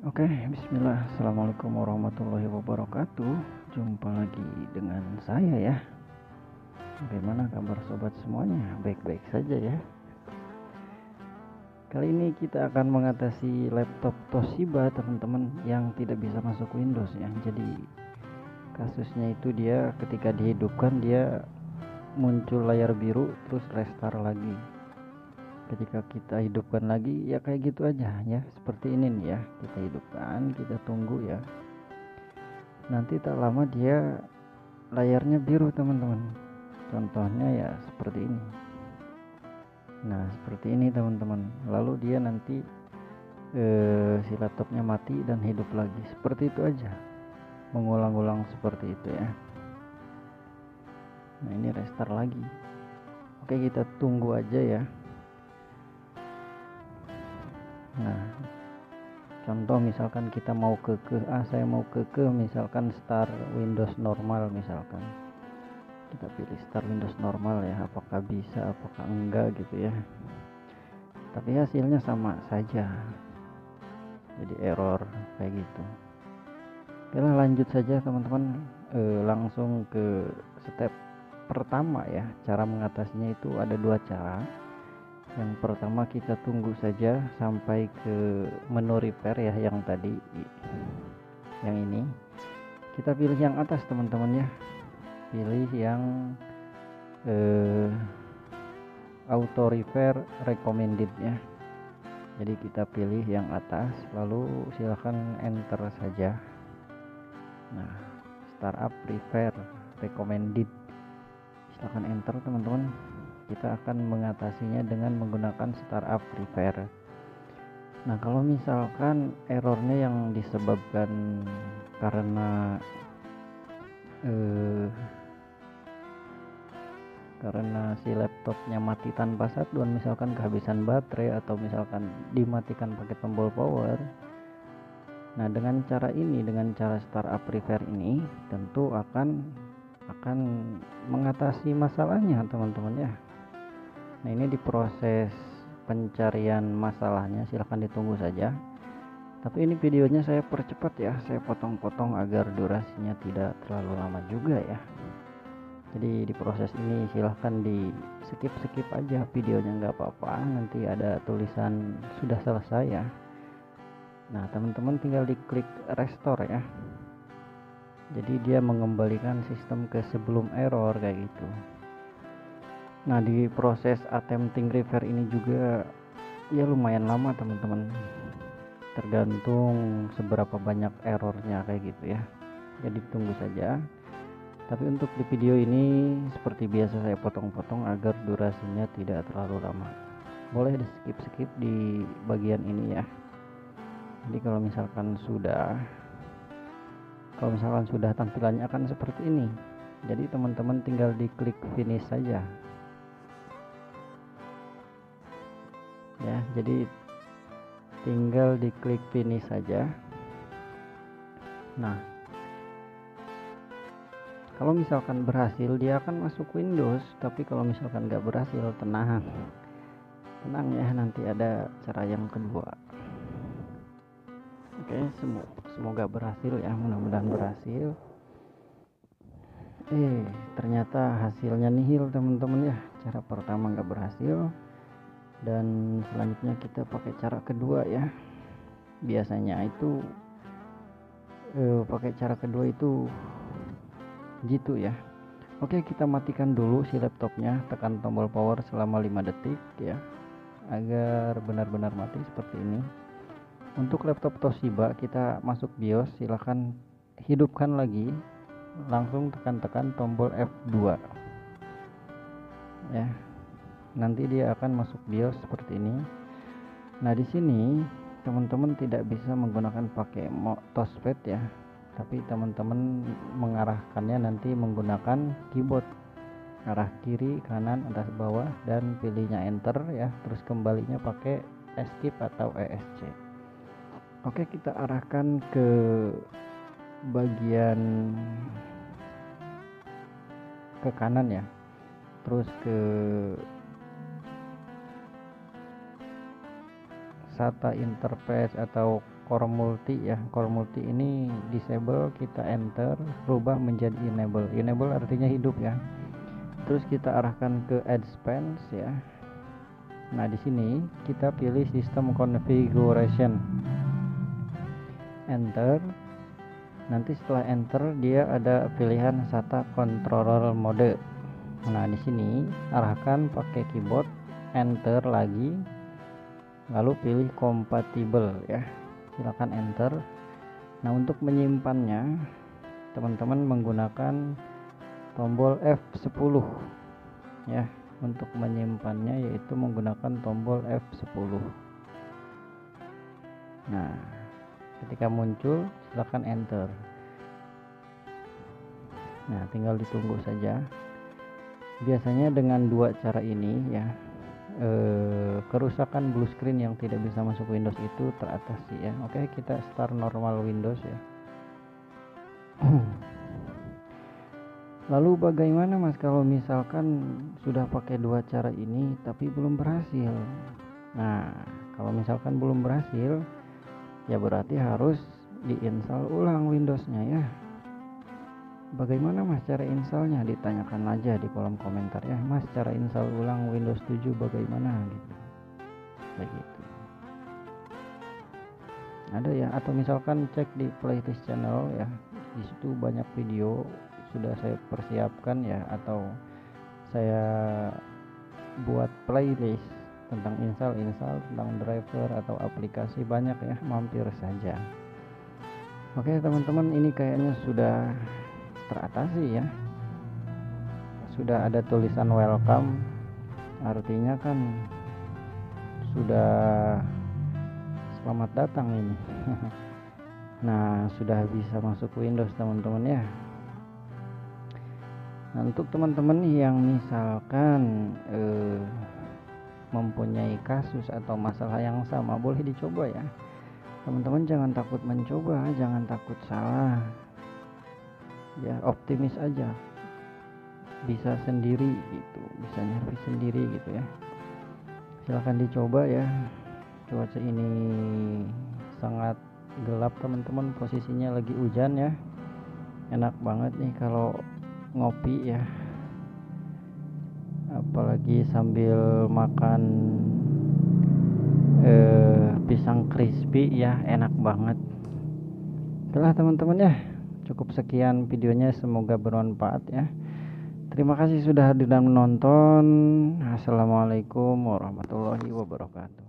Oke, bismillah. Assalamualaikum warahmatullahi wabarakatuh. Jumpa lagi dengan saya ya. Bagaimana kabar sobat semuanya? Baik-baik saja ya. Kali ini kita akan mengatasi laptop Toshiba teman-teman yang tidak bisa masuk Windows ya. Jadi kasusnya itu dia ketika dihidupkan dia muncul layar biru terus restart lagi. Ketika kita hidupkan lagi ya kayak gitu aja ya, seperti ini nih ya. Kita hidupkan, kita tunggu ya. Nanti tak lama dia layarnya biru teman-teman. Contohnya ya seperti ini. Nah seperti ini teman-teman. Lalu dia nanti si laptopnya mati dan hidup lagi. Seperti itu aja, mengulang-ulang seperti itu ya. Nah ini restart lagi. Oke, kita tunggu aja ya. Nah contoh misalkan kita mau saya mau misalkan start Windows normal misalkan. Kita pilih start Windows normal ya, apakah bisa apakah enggak gitu ya. Tapi hasilnya sama saja, jadi error kayak gitu. Oke lah, lanjut saja teman-teman, langsung ke step pertama ya. Cara mengatasinya itu ada dua cara. Yang pertama kita tunggu saja sampai ke menu repair ya, yang tadi yang ini. Kita pilih yang atas teman-teman ya, pilih yang auto repair recommended ya. Jadi kita pilih yang atas, lalu silahkan enter saja. Nah startup repair recommended, silahkan enter teman-teman. Kita akan mengatasinya dengan menggunakan startup repair. Nah kalau misalkan errornya yang disebabkan karena si laptopnya mati tanpa shutdown, misalkan kehabisan baterai atau misalkan dimatikan pakai tombol power. Nah dengan cara ini, dengan cara startup repair ini tentu akan mengatasi masalahnya teman-teman ya. Nah ini di proses pencarian masalahnya, silahkan ditunggu saja. Tapi ini videonya saya percepat ya, saya potong-potong agar durasinya tidak terlalu lama juga ya. Jadi di proses ini silahkan di skip aja videonya, nggak apa-apa, nanti ada tulisan sudah selesai ya. Nah teman-teman tinggal diklik restore ya, jadi dia mengembalikan sistem ke sebelum error kayak gitu. Nah di proses attempting repair ini juga ya lumayan lama teman-teman, tergantung seberapa banyak errornya kayak gitu ya. Jadi tunggu saja. Tapi untuk di video ini seperti biasa saya potong-potong agar durasinya tidak terlalu lama. Boleh di skip di bagian ini ya. Jadi kalau misalkan sudah tampilannya akan seperti ini. Jadi teman-teman tinggal diklik finish saja. Ya, jadi tinggal diklik finish saja. Nah, kalau misalkan berhasil dia akan masuk Windows, tapi kalau misalkan nggak berhasil, tenang ya, nanti ada cara yang kedua. Oke, semoga berhasil ya, mudah-mudahan berhasil. Ternyata hasilnya nihil teman-teman ya. Cara pertama nggak berhasil, dan selanjutnya kita pakai cara kedua ya. Biasanya itu pakai cara kedua itu gitu ya. Oke, kita matikan dulu si laptopnya, tekan tombol power selama 5 detik ya, agar benar-benar mati seperti ini. Untuk laptop Toshiba kita masuk BIOS, silahkan hidupkan lagi, langsung tekan tombol F2 ya. Nanti dia akan masuk BIOS seperti ini. Nah di sini teman-teman tidak bisa menggunakan pakai touchpad ya, tapi teman-teman mengarahkannya nanti menggunakan keyboard, arah kiri, kanan, atas, bawah, dan pilihnya enter ya, terus kembalinya pakai escape atau ESC. Oke, kita arahkan ke bagian ke kanan ya, terus ke SATA interface atau core multi ya. Core multi ini disable, kita enter, rubah menjadi enable. Enable artinya hidup ya. Terus kita arahkan ke advanced ya. Nah di sini kita pilih sistem configuration, enter. Nanti setelah enter dia ada pilihan SATA controller mode. Nah di sini arahkan pakai keyboard, enter lagi, lalu pilih compatible ya, silakan enter. Nah untuk menyimpannya teman-teman menggunakan tombol F10 ya. Untuk menyimpannya yaitu menggunakan tombol F10. Nah ketika muncul silakan enter. Nah tinggal ditunggu saja. Biasanya dengan dua cara ini ya, kerusakan blue screen yang tidak bisa masuk Windows itu teratasi ya. Oke, kita start normal Windows ya. Lalu bagaimana Mas kalau misalkan sudah pakai dua cara ini tapi belum berhasil? Nah kalau misalkan belum berhasil ya berarti harus diinstal ulang Windowsnya ya. Bagaimana Mas cara installnya? Ditanyakan aja di kolom komentar ya, Mas cara install ulang Windows 7 bagaimana gitu. Kayak gitu. Ada ya, atau misalkan cek di playlist channel ya. Di situ banyak video sudah saya persiapkan ya, atau saya buat playlist tentang install tentang driver atau aplikasi, banyak ya, mampir saja. Oke teman-teman, ini kayaknya sudah teratasi ya. Sudah ada tulisan welcome, artinya kan sudah selamat datang ini. Nah sudah bisa masuk Windows teman-teman ya. Nah, untuk teman-teman yang misalkan mempunyai kasus atau masalah yang sama, boleh dicoba ya teman-teman. Jangan takut mencoba, jangan takut salah ya, optimis aja, bisa sendiri gitu, bisa nyervis sendiri gitu ya. Silahkan dicoba ya. Cuaca ini sangat gelap teman-teman, posisinya lagi hujan ya. Enak banget nih kalau ngopi ya, apalagi sambil makan pisang crispy ya, enak banget. Itulah teman-teman ya, cukup sekian videonya, semoga bermanfaat ya. Terima kasih sudah hadir dan menonton. Assalamualaikum warahmatullahi wabarakatuh.